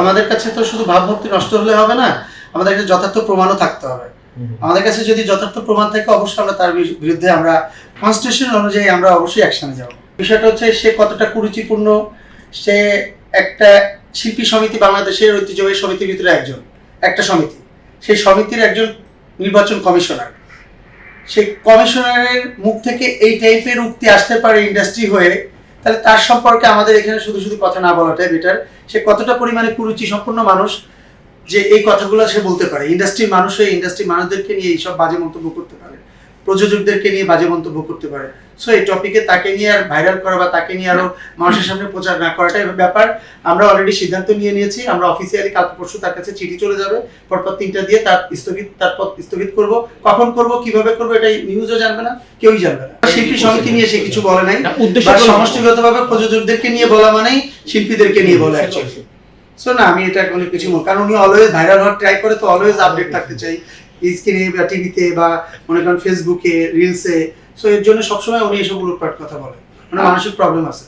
আমাদের কাছে তো শুধু ভাবমূর্তি নষ্ট হলে হবে না, আমাদের কাছে যথার্থ প্রমাণও থাকতে হবে। আমাদের কাছে যদি যথার্থ প্রমাণ থাকে অবশ্যই আমরা তার বিরুদ্ধে আমরা কনস্টিটিউশন অনুযায়ী আমরা অবশ্যই অ্যাকশনে যাব। বিষয়টা হচ্ছে সে কতটা কুরুচিপূর্ণ। সে একটা শিল্পী সমিতি, বাংলাদেশের ঐতিহ্যবাহী সমিতির ভিতরে একটা সমিতি, সেই সমিতির একজন নির্বাচন কমিশনার। সেই কমিশনারের মুখ থেকে এই টাইপের উক্তি আসতে পারে ইন্ডাস্ট্রি হয়ে, তাহলে তার সম্পর্কে আমাদের এখানে শুধু শুধু কথা না বলাটাই বেটার। সে কতটা পরিমাণে কুরুচি সম্পন্ন মানুষ যে এই কথাগুলো সে বলতে পারে। ইন্ডাস্ট্রির মানুষ হয়ে ইন্ডাস্ট্রির মানুষদেরকে নিয়ে এইসব বাজে মন্তব্য করতে পারে, প্রযোজকদেরকে নিয়ে বাজে মন্তব্য করতে পারে। সো এই টপিকে তাকে নিয়ে আর ভাইরাল করা বা তাকে নিয়ে আরো মানুষের সামনে প্রচার না করাটাই ব্যাপার। আমরা অলরেডি সিদ্ধান্ত নিয়েছি, আমরা অফিসিয়ালি কাল পরশু তার কাছে চিঠি চলে যাবে, পরপর 3টা দিয়ে তার পদ স্থগিত করব। কখন করব, কিভাবে করব, এটা নিউজও জানবে না, কেউই জানবে না। শিল্পী সমিতি নিয়ে সে কিছু বলে নাই, সমষ্টিগতভাবে প্রযোজকদেরকে নিয়ে বলা মানেই শিল্পীদেরকে নিয়ে বলা অ্যাকচুয়ালি। সো না, আমি এটা কোনো কিছু কারণ উনি অলওয়েজ ভাইরাল হওয়ার ট্রাই করে, তো অলওয়েজ আপডেট থাকতে চাই স্ক্রিনে বা টিভিতে বা মনে করেন ফেসবুকে, রিলসে। সো এর জন্য সবসময় উনি এসব উলটপাট কথা বলে, মানে মানসিক প্রবলেম আছে।